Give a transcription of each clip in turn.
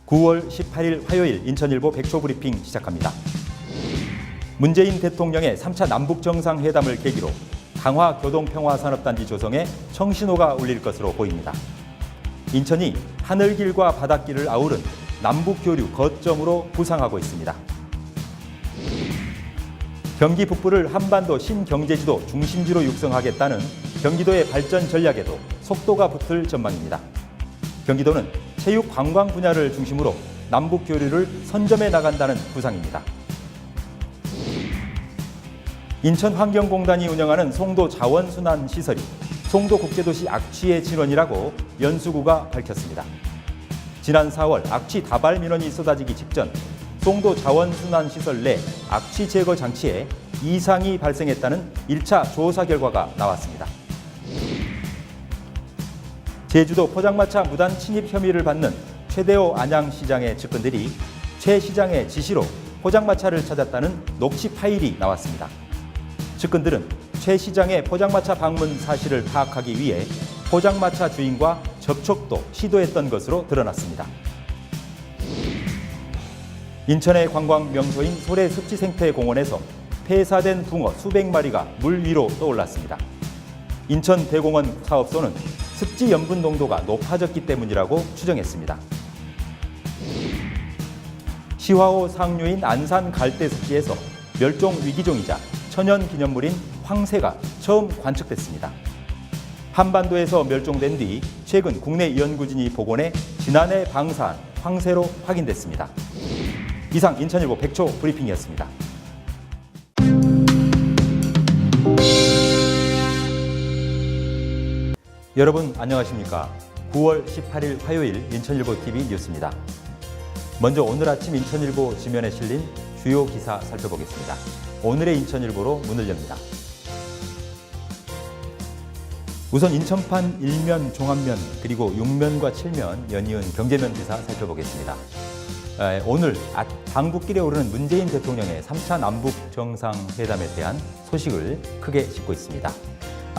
9월 18일 화요일 인천일보 백초 브리핑 시작합니다. 문재인 대통령의 3차 남북정상회담을 계기로 강화 교동평화산업단지 조성에 청신호가 울릴 것으로 보입니다. 인천이 하늘길과 바닷길을 아우른 남북교류 거점으로 부상하고 있습니다. 경기 북부를 한반도 신경제지도 중심지로 육성하겠다는 경기도의 발전 전략에도 속도가 붙을 전망입니다. 경기도는 체육 관광 분야를 중심으로 남북 교류를 선점해 나간다는 구상입니다. 인천환경공단이 운영하는 송도 자원순환시설이 송도국제도시 악취의 진원이라고 연수구가 밝혔습니다. 지난 4월 악취 다발 민원이 쏟아지기 직전 송도 자원순환시설 내 악취 제거 장치에 이상이 발생했다는 1차 조사 결과가 나왔습니다. 제주도 포장마차 무단 침입 혐의를 받는 최대호 안양시장의 측근들이 최 시장의 지시로 포장마차를 찾았다는 녹취 파일이 나왔습니다. 측근들은 최 시장의 포장마차 방문 사실을 파악하기 위해 포장마차 주인과 접촉도 시도했던 것으로 드러났습니다. 인천의 관광 명소인 소래습지생태공원에서 폐사된 붕어 수백 마리가 물 위로 떠올랐습니다. 인천대공원 사업소는 습지 염분 농도가 높아졌기 때문이라고 추정했습니다. 시화호 상류인 안산 갈대습지에서 멸종 위기종이자 천연기념물인 황새가 처음 관측됐습니다. 한반도에서 멸종된 뒤 최근 국내 연구진이 복원해 지난해 방사한 황새로 확인됐습니다. 이상 인천일보 백초 브리핑이었습니다. 여러분 안녕하십니까? 9월 18일 화요일 인천일보 TV 뉴스입니다. 먼저 오늘 아침 인천일보 지면에 실린 주요 기사 살펴보겠습니다. 오늘의 인천일보로 문을 엽니다. 우선 인천판 1면, 종합면, 그리고 6면과 7면 연이은 경제면 기사 살펴보겠습니다. 오늘 방북길에 오르는 문재인 대통령의 3차 남북정상회담에 대한 소식을 크게 싣고 있습니다.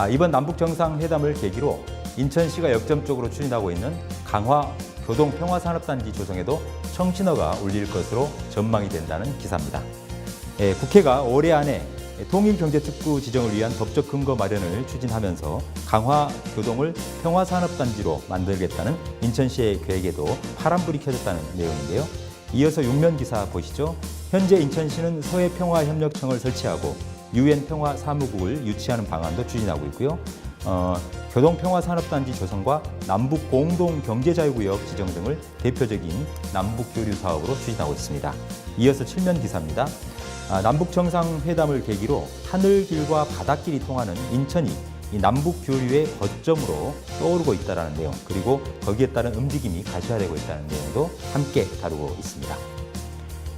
이번 남북정상회담을 계기로 인천시가 역점적으로 추진하고 있는 강화 교동평화산업단지 조성에도 청신호가 울릴 것으로 전망이 된다는 기사입니다. 국회가 올해 안에 통일경제특구 지정을 위한 법적 근거 마련을 추진하면서 강화 교동을 평화산업단지로 만들겠다는 인천시의 계획에도 파란불이 켜졌다는 내용인데요. 이어서 6면 기사 보시죠. 현재 인천시는 서해평화협력청을 설치하고 UN 평화사무국을 유치하는 방안도 추진하고 있고요. 교동평화산업단지 조성과 남북 공동경제자유구역 지정 등을 대표적인 남북교류 사업으로 추진하고 있습니다. 이어서 7면 기사입니다. 남북정상회담을 계기로 하늘길과 바닷길이 통하는 인천이 이 남북교류의 거점으로 떠오르고 있다는 내용, 그리고 거기에 따른 움직임이 가시화되고 있다는 내용도 함께 다루고 있습니다.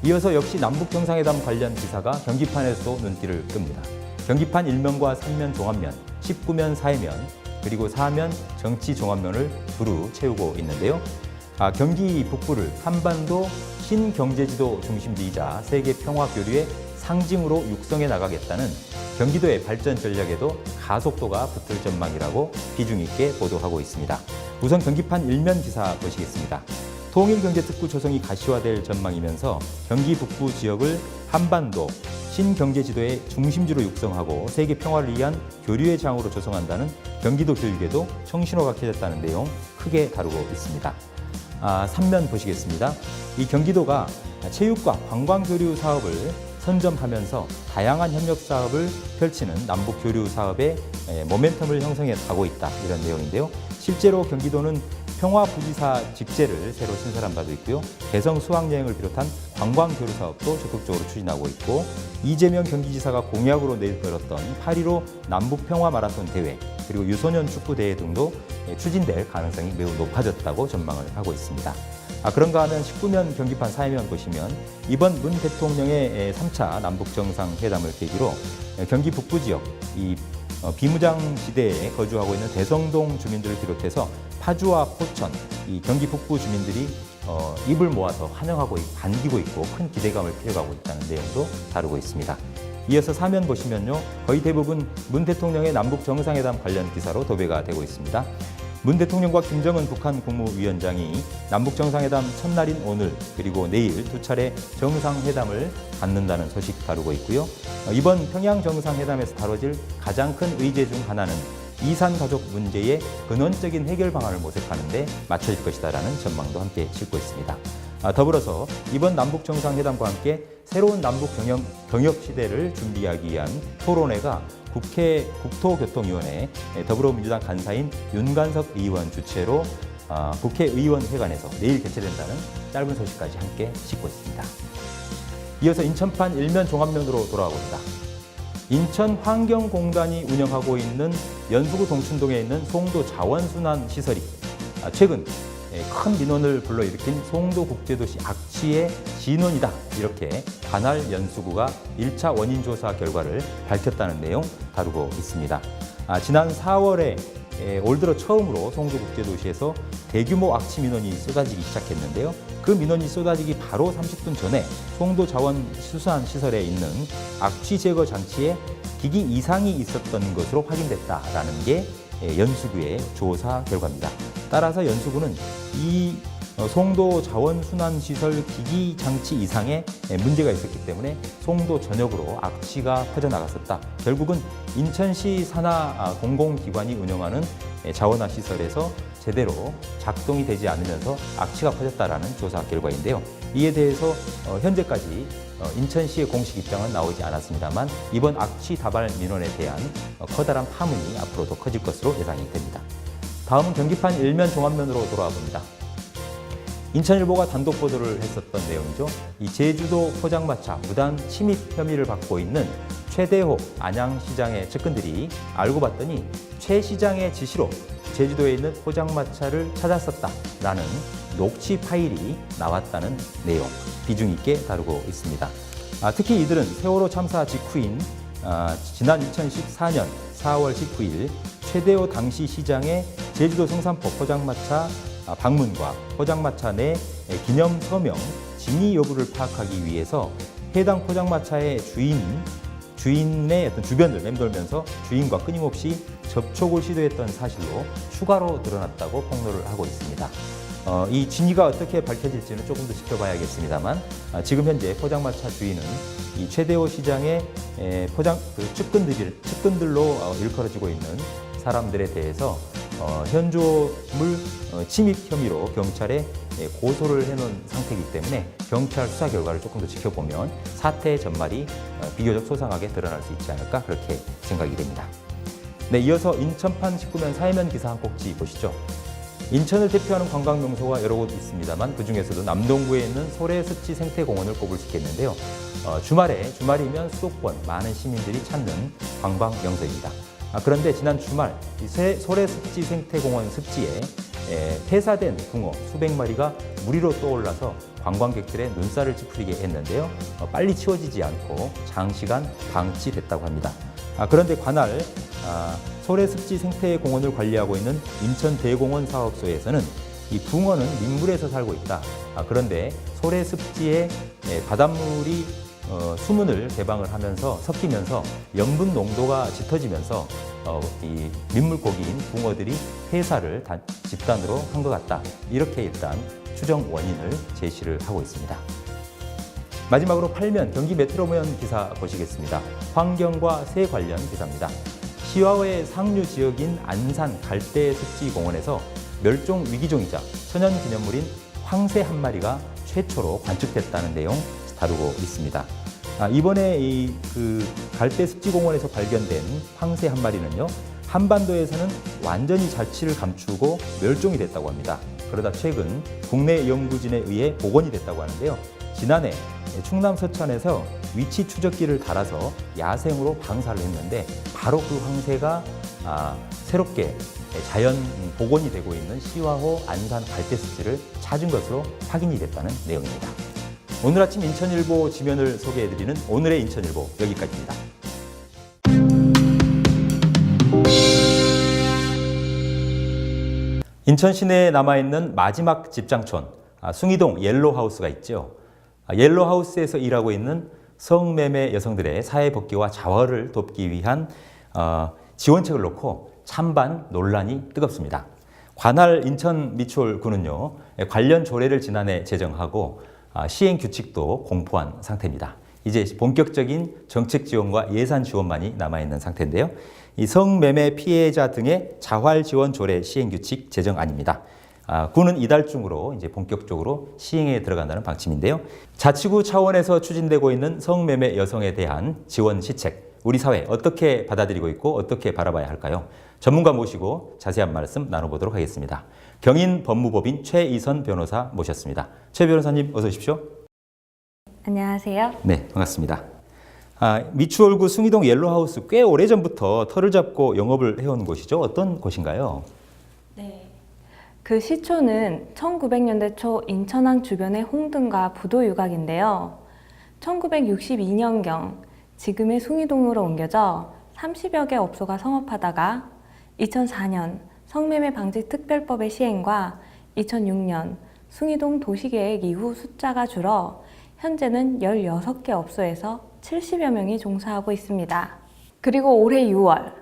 이어서 역시 남북정상회담 관련 기사가 경기판에서도 눈길을 끕니다. 경기판 1면과 3면 종합면, 19면 사회면, 그리고 4면 정치 종합면을 두루 채우고 있는데요. 경기 북부를 한반도 신경제지도 중심지이자 세계 평화 교류의 상징으로 육성해 나가겠다는 경기도의 발전 전략에도 가속도가 붙을 전망이라고 비중 있게 보도하고 있습니다. 우선 경기판 1면 기사 보시겠습니다. 통일경제특구 조성이 가시화될 전망이면서 경기 북부 지역을 한반도 신경제지도의 중심지로 육성하고 세계 평화를 위한 교류의 장으로 조성한다는 경기도 교육에도 청신호가 켜졌다는 내용 크게 다루고 있습니다. 3면 보시겠습니다. 이 경기도가 체육과 관광교류 사업을 선점하면서 다양한 협력 사업을 펼치는 남북 교류 사업의 모멘텀을 형성해 가고 있다, 이런 내용인데요. 실제로 경기도는 평화부지사 직제를 새로 신설한 바도 있고요. 개성 수학여행을 비롯한 관광교류 사업도 적극적으로 추진하고 있고, 이재명 경기지사가 공약으로 내걸었던 8.15 남북평화마라톤 대회, 그리고 유소년 축구대회 등도 추진될 가능성이 매우 높아졌다고 전망을 하고 있습니다. 그런가 하면 19면 경기판 사회면 보시면 이번 문 대통령의 3차 남북정상회담을 계기로 경기 북부 지역 이 비무장지대에 거주하고 있는 대성동 주민들을 비롯해서 파주와 포천, 이 경기 북부 주민들이 입을 모아서 환영하고 반기고 있고 큰 기대감을 표해가고 있다는 내용도 다루고 있습니다. 이어서 4면 보시면요, 거의 대부분 문 대통령의 남북 정상회담 관련 기사로 도배가 되고 있습니다. 문 대통령과 김정은 북한 국무위원장이 남북정상회담 첫날인 오늘 그리고 내일 두 차례 정상회담을 갖는다는 소식 다루고 있고요. 이번 평양 정상회담에서 다뤄질 가장 큰 의제 중 하나는 이산 가족 문제의 근원적인 해결 방안을 모색하는 데 맞춰질 것이다라는 전망도 함께 싣고 있습니다. 더불어서 이번 남북 정상회담과 함께 새로운 남북 경협 시대를 준비하기 위한 토론회가 국회 국토교통위원회 더불어민주당 간사인 윤관석 의원 주최로 국회의원회관에서 내일 개최된다는 짧은 소식까지 함께 싣고 있습니다. 이어서 인천판 일면 종합면으로 돌아가봅니다. 인천환경공단이 운영하고 있는 연수구 동춘동에 있는 송도 자원순환 시설이 최근 큰 민원을 불러일으킨 송도국제도시 악취의 진원이다. 이렇게 관할 연수구가 1차 원인 조사 결과를 밝혔다는 내용 다루고 있습니다. 지난 4월에 올 들어 처음으로 송도국제도시에서 대규모 악취 민원이 쏟아지기 시작했는데요. 그 민원이 쏟아지기 바로 30분 전에 송도 자원수산 시설에 있는 악취 제거 장치에 기기 이상이 있었던 것으로 확인됐다라는 게 연수구의 조사 결과입니다. 따라서 연수구는 이 송도 자원순환시설 기기 장치 이상에 문제가 있었기 때문에 송도 전역으로 악취가 퍼져나갔었다. 결국은 인천시 산하 공공기관이 운영하는 자원화 시설에서 제대로 작동이 되지 않으면서 악취가 퍼졌다라는 조사 결과인데요. 이에 대해서 현재까지 인천시의 공식 입장은 나오지 않았습니다만 이번 악취 다발 민원에 대한 커다란 파문이 앞으로 더 커질 것으로 예상이 됩니다. 다음은 경기판 일면 종합면으로 돌아와 봅니다. 인천일보가 단독 보도를 했었던 내용이죠. 이 제주도 포장마차 무단 침입 혐의를 받고 있는 최대호 안양시장의 측근들이 알고 봤더니 최 시장의 지시로 제주도에 있는 포장마차를 찾았었다라는 녹취 파일이 나왔다는 내용 비중 있게 다루고 있습니다. 특히 이들은 세월호 참사 직후인 지난 2014년 4월 19일 최대호 당시 시장의 제주도 성산포 포장마차 방문과 포장마차 내 기념 서명 진위 여부를 파악하기 위해서 해당 포장마차의 주인의 어떤 주변을 맴돌면서 주인과 끊임없이 접촉을 시도했던 사실로 추가로 드러났다고 폭로를 하고 있습니다. 이 진위가 어떻게 밝혀질지는 조금 더 지켜봐야겠습니다만 지금 현재 포장마차 주인은 이 최대호 시장의 측근들로 일컬어지고 있는 사람들에 대해서 현조물 침입 혐의로 경찰에 고소를 해놓은 상태이기 때문에 경찰 수사 결과를 조금 더 지켜보면 사태의 전말이 비교적 소상하게 드러날 수 있지 않을까 그렇게 생각이 됩니다. 네, 이어서 인천판 19면 사회면 기사 한 꼭지 보시죠. 인천을 대표하는 관광 명소가 여러 곳 있습니다만 그중에서도 남동구에 있는 소래습지 생태공원을 꼽을 수 있겠는데요. 주말이면 수도권 많은 시민들이 찾는 관광 명소입니다. 그런데 지난 주말 소래습지 생태공원 습지에 폐사된 붕어 수백 마리가 무리로 떠올라서 관광객들의 눈살을 찌푸리게 했는데요. 빨리 치워지지 않고 장시간 방치됐다고 합니다. 그런데 관할 소래습지 생태공원을 관리하고 있는 인천대공원 사업소에서는 이 붕어는 민물에서 살고 있다. 그런데 소래습지에 바닷물이 수문을 개방을 하면서 섞이면서 염분 농도가 짙어지면서 이 민물고기인 붕어들이 폐사를 집단으로 한 것 같다. 이렇게 일단 추정 원인을 제시를 하고 있습니다. 마지막으로 8면 경기 메트로면 기사 보시겠습니다. 환경과 새 관련 기사입니다. 시화의 상류 지역인 안산 갈대습지공원에서 멸종 위기종이자 천연기념물인 황새 한 마리가 최초로 관측됐다는 내용 다루고 있습니다. 이번에 그 갈대습지공원에서 발견된 황새 한 마리는요, 한반도에서는 완전히 자취를 감추고 멸종이 됐다고 합니다. 그러다 최근 국내 연구진에 의해 복원이 됐다고 하는데요. 지난해 충남 서천에서 위치 추적기를 달아서 야생으로 방사를 했는데 바로 그 황새가 새롭게 자연 복원이 되고 있는 시화호 안산 갈대습지를 찾은 것으로 확인이 됐다는 내용입니다. 오늘 아침 인천일보 지면을 소개해드리는 오늘의 인천일보 여기까지입니다. 인천 시내에 남아있는 마지막 집장촌 숭이동 옐로하우스가 있죠. 옐로하우스에서 일하고 있는 성매매 여성들의 사회복귀와 자활을 돕기 위한 지원책을 놓고 찬반 논란이 뜨겁습니다. 관할 인천 미추홀구는요, 관련 조례를 지난해 제정하고 시행 규칙도 공포한 상태입니다. 이제 본격적인 정책 지원과 예산 지원만이 남아있는 상태인데요. 이 성매매 피해자 등의 자활 지원 조례 시행 규칙 제정안입니다. 구는 이달 중으로 이제 본격적으로 시행에 들어간다는 방침인데요. 자치구 차원에서 추진되고 있는 성매매 여성에 대한 지원 시책, 우리 사회 어떻게 받아들이고 있고 어떻게 바라봐야 할까요? 전문가 모시고 자세한 말씀 나눠보도록 하겠습니다. 경인법무법인 최이선 변호사 모셨습니다. 최 변호사님 어서 오십시오. 안녕하세요. 네, 반갑습니다. 미추홀구 숭이동 옐로하우스 꽤 오래전부터 터를 잡고 영업을 해온 곳이죠. 어떤 곳인가요? 네. 그 시초는 1900년대 초 인천항 주변의 홍등과 부도 유곽인데요. 1962년경 지금의 숭이동으로 옮겨져 30여 개 업소가 성업하다가 2004년 성매매 방지 특별법의 시행과 2006년 숭이동 도시계획 이후 숫자가 줄어 현재는 16개 업소에서 70여 명이 종사하고 있습니다. 그리고 올해 6월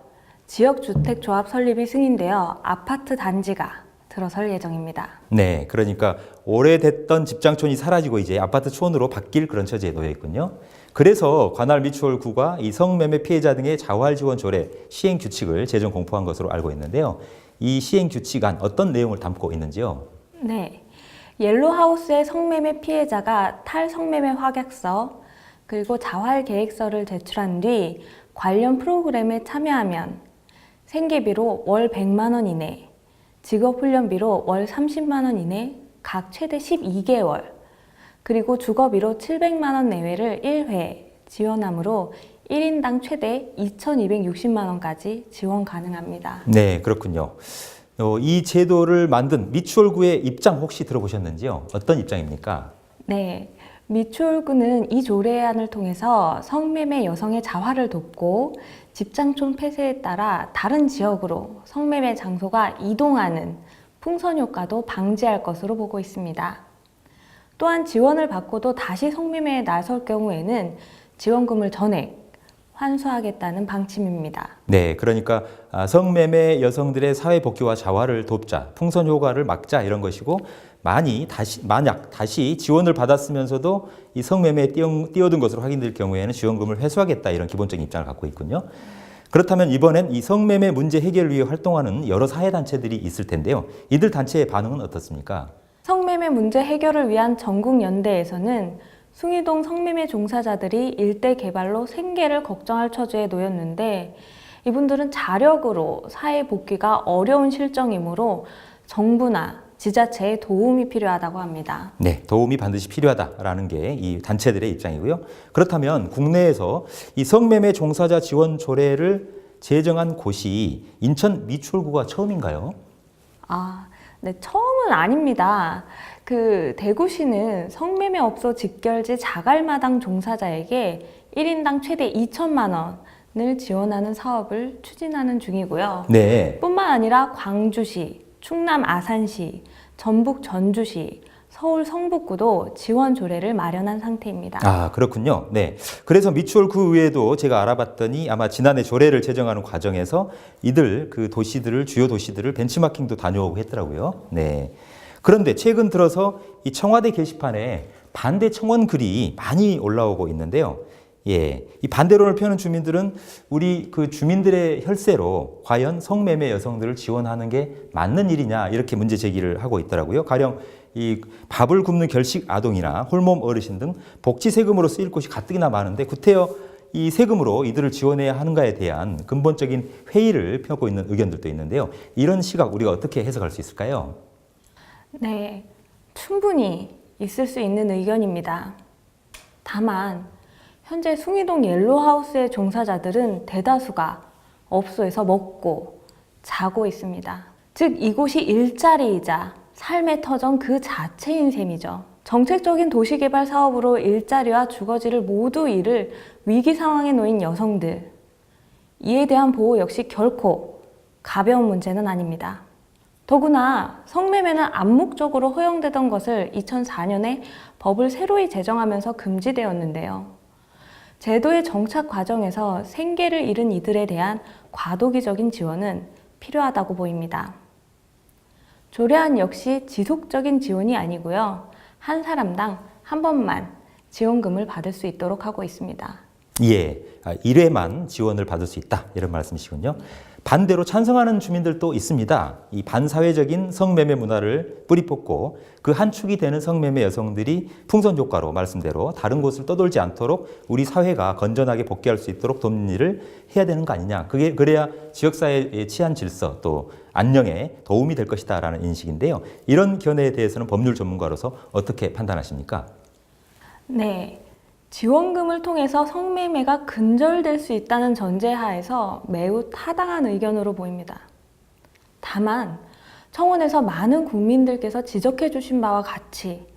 지역주택조합 설립이 승인되어 아파트 단지가 들어설 예정입니다. 네, 그러니까 오래됐던 집장촌이 사라지고 이제 아파트촌으로 바뀔 그런 처지에 놓여 있군요. 그래서 관할 미추홀구가 이 성매매 피해자 등의 자활 지원 조례 시행 규칙을 제정 공포한 것으로 알고 있는데요. 이 시행 규칙안 어떤 내용을 담고 있는지요? 네. 옐로하우스의 성매매 피해자가 탈성매매 확약서 그리고 자활 계획서를 제출한 뒤 관련 프로그램에 참여하면 생계비로 월 100만 원 이내, 직업훈련비로 월 30만 원 이내 각 최대 12개월, 그리고 주거비로 700만 원 내외를 1회 지원하므로 1인당 최대 2,260만 원까지 지원 가능합니다. 네, 그렇군요. 이 제도를 만든 미추홀구의 입장 혹시 들어보셨는지요? 어떤 입장입니까? 네, 미추홀구는 이 조례안을 통해서 성매매 여성의 자활을 돕고 집장촌 폐쇄에 따라 다른 지역으로 성매매 장소가 이동하는 풍선 효과도 방지할 것으로 보고 있습니다. 또한 지원을 받고도 다시 성매매에 나설 경우에는 지원금을 전액 환수하겠다는 방침입니다. 네, 그러니까 성매매 여성들의 사회 복귀와 자활을 돕자, 풍선 효과를 막자 이런 것이고 만약 다시 지원을 받았으면서도 이 성매매에 뛰어든 것으로 확인될 경우에는 지원금을 회수하겠다 이런 기본적인 입장을 갖고 있군요. 그렇다면 이번엔 이 성매매 문제 해결을 위해 활동하는 여러 사회단체들이 있을 텐데요. 이들 단체의 반응은 어떻습니까? 성매매 문제 해결을 위한 전국연대에서는 숭이동 성매매 종사자들이 일대 개발로 생계를 걱정할 처지에 놓였는데 이분들은 자력으로 사회 복귀가 어려운 실정이므로 정부나 지자체의 도움이 필요하다고 합니다. 네, 도움이 반드시 필요하다라는 게 이 단체들의 입장이고요. 그렇다면 국내에서 이 성매매 종사자 지원 조례를 제정한 곳이 인천 미추홀구가 처음인가요? 네, 처음은 아닙니다. 대구시는 성매매 업소 직결지 자갈마당 종사자에게 1인당 최대 2천만 원을 지원하는 사업을 추진하는 중이고요. 네. 뿐만 아니라 광주시, 충남 아산시, 전북 전주시, 서울 성북구도 지원 조례를 마련한 상태입니다. 그렇군요. 네. 그래서 미추홀구 외에도 제가 알아봤더니 아마 지난해 조례를 제정하는 과정에서 이들 주요 도시들을 벤치마킹도 다녀오고 했더라고요. 네. 그런데 최근 들어서 이 청와대 게시판에 반대 청원 글이 많이 올라오고 있는데요. 예, 이 반대론을 펴는 주민들은 우리 주민들의 혈세로 과연 성매매 여성들을 지원하는 게 맞는 일이냐 이렇게 문제 제기를 하고 있더라고요. 가령 이 밥을 굶는 결식 아동이나 홀몸 어르신 등 복지 세금으로 쓰일 곳이 가뜩이나 많은데 구태여 이 세금으로 이들을 지원해야 하는가에 대한 근본적인 회의를 펴고 있는 의견들도 있는데요. 이런 시각 우리가 어떻게 해석할 수 있을까요? 네, 충분히 있을 수 있는 의견입니다. 다만 현재 숭이동 옐로하우스의 종사자들은 대다수가 업소에서 먹고 자고 있습니다. 즉 이곳이 일자리이자 삶의 터전 그 자체인 셈이죠. 정책적인 도시개발 사업으로 일자리와 주거지를 모두 잃을 위기 상황에 놓인 여성들, 이에 대한 보호 역시 결코 가벼운 문제는 아닙니다. 더구나 성매매는 암묵적으로 허용되던 것을 2004년에 법을 새로이 제정하면서 금지되었는데요. 제도의 정착 과정에서 생계를 잃은 이들에 대한 과도기적인 지원은 필요하다고 보입니다. 조례안 역시 지속적인 지원이 아니고요. 한 사람당 한 번만 지원금을 받을 수 있도록 하고 있습니다. 예, 1회만 지원을 받을 수 있다 이런 말씀이시군요. 반대로 찬성하는 주민들도 있습니다. 이 반사회적인 성매매 문화를 뿌리 뽑고 그 한 축이 되는 성매매 여성들이 풍선 효과로 말씀대로 다른 곳을 떠돌지 않도록 우리 사회가 건전하게 복귀할 수 있도록 돕는 일을 해야 되는 거 아니냐. 그게 그래야 지역사회의 치안 질서 또 안녕에 도움이 될 것이다라는 인식인데요. 이런 견해에 대해서는 법률 전문가로서 어떻게 판단하십니까? 네. 지원금을 통해서 성매매가 근절될 수 있다는 전제하에서 매우 타당한 의견으로 보입니다. 다만 청원에서 많은 국민들께서 지적해 주신 바와 같이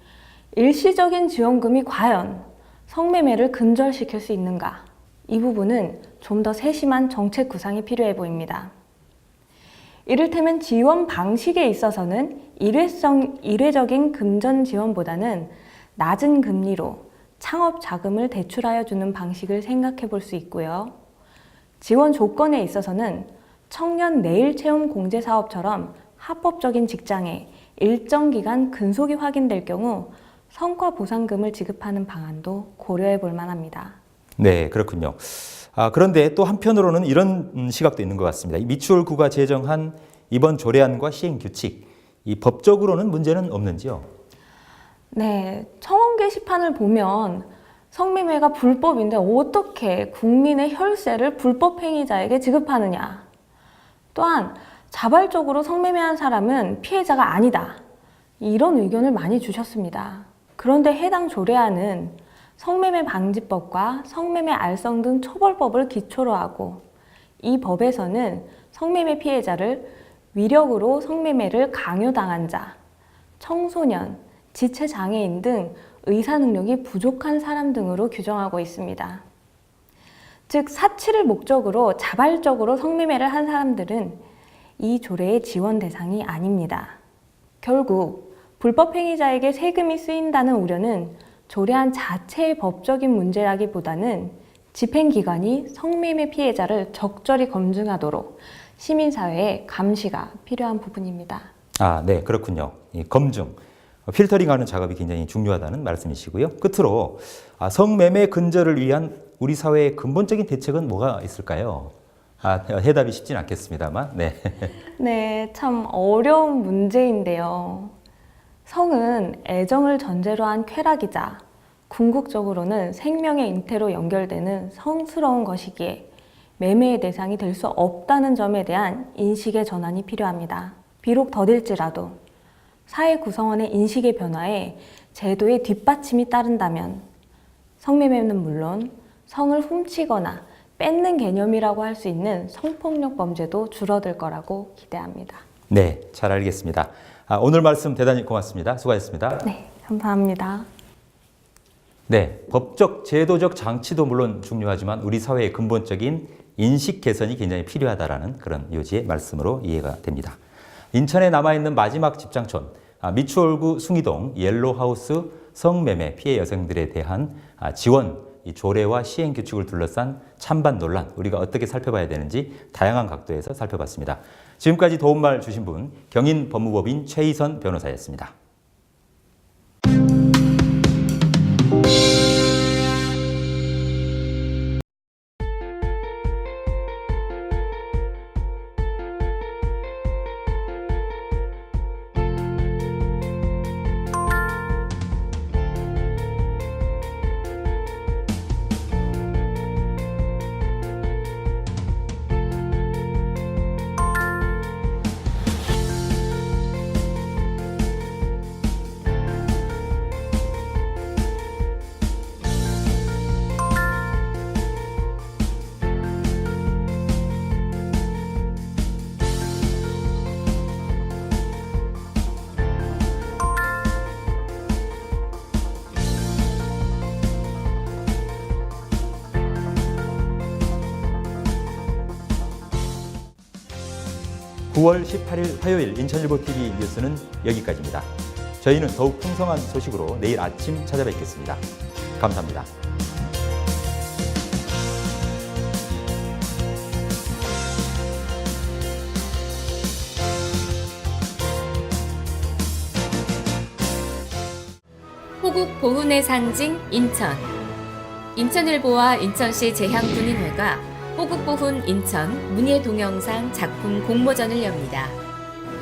일시적인 지원금이 과연 성매매를 근절시킬 수 있는가? 이 부분은 좀 더 세심한 정책 구상이 필요해 보입니다. 이를테면 지원 방식에 있어서는 일회적인 금전 지원보다는 낮은 금리로 창업 자금을 대출하여 주는 방식을 생각해 볼 수 있고요. 지원 조건에 있어서는 청년 내일 채용 공제 사업처럼 합법적인 직장에 일정 기간 근속이 확인될 경우 성과 보상금을 지급하는 방안도 고려해 볼 만합니다. 네, 그렇군요. 그런데 또 한편으로는 이런 시각도 있는 것 같습니다. 이 미추홀구가 제정한 이번 조례안과 시행 규칙, 이 법적으로는 문제는 없는지요? 네, 청원 게시판을 보면 성매매가 불법인데 어떻게 국민의 혈세를 불법 행위자에게 지급하느냐. 또한 자발적으로 성매매한 사람은 피해자가 아니다. 이런 의견을 많이 주셨습니다. 그런데 해당 조례안은 성매매 방지법과 성매매 알성 등 처벌법을 기초로 하고 이 법에서는 성매매 피해자를 위력으로 성매매를 강요당한 자, 청소년, 지체장애인 등 의사 능력이 부족한 사람 등으로 규정하고 있습니다. 즉 사치를 목적으로 자발적으로 성매매를 한 사람들은 이 조례의 지원 대상이 아닙니다. 결국 불법 행위자에게 세금이 쓰인다는 우려는 조례안 자체의 법적인 문제라기보다는 집행기관이 성매매 피해자를 적절히 검증하도록 시민사회의 감시가 필요한 부분입니다. 네, 그렇군요. 이 검증. 필터링하는 작업이 굉장히 중요하다는 말씀이시고요. 끝으로 성매매 근절을 위한 우리 사회의 근본적인 대책은 뭐가 있을까요? 해답이 쉽진 않겠습니다만. 네. 네, 참 어려운 문제인데요. 성은 애정을 전제로 한 쾌락이자 궁극적으로는 생명의 잉태로 연결되는 성스러운 것이기에 매매의 대상이 될 수 없다는 점에 대한 인식의 전환이 필요합니다. 비록 더딜지라도 사회 구성원의 인식의 변화에 제도의 뒷받침이 따른다면 성매매는 물론 성을 훔치거나 뺏는 개념이라고 할 수 있는 성폭력 범죄도 줄어들 거라고 기대합니다. 네, 잘 알겠습니다. 오늘 말씀 대단히 고맙습니다. 수고하셨습니다. 네, 감사합니다. 네, 법적, 제도적 장치도 물론 중요하지만 우리 사회의 근본적인 인식 개선이 굉장히 필요하다라는 그런 요지의 말씀으로 이해가 됩니다. 인천에 남아있는 마지막 집장촌, 미추홀구 숭이동 옐로하우스 성매매 피해 여성들에 대한 지원, 이 조례와 시행 규칙을 둘러싼 찬반 논란, 우리가 어떻게 살펴봐야 되는지 다양한 각도에서 살펴봤습니다. 지금까지 도움말 주신 분, 경인법무법인 최희선 변호사였습니다. (9월 18일) 화요일 인천일보TV 뉴스는 여기까지입니다. 저희는 더욱 풍성한 소식으로 내일 아침 찾아뵙겠습니다. 감사합니다. 호국 보훈의 상징 인천. 인천일보와 인천시 제향군인회가 호국보훈 인천 문예 동영상 작품 공모전을 엽니다.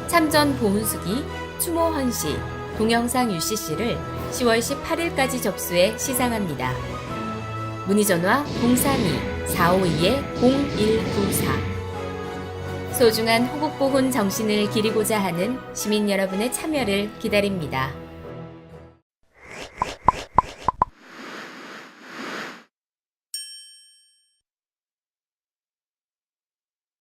참전 보훈수기, 추모 헌시, 동영상 UCC를 10월 18일까지 접수해 시상합니다. 문의전화 032-452-0194. 소중한 호국보훈 정신을 기리고자 하는 시민 여러분의 참여를 기다립니다.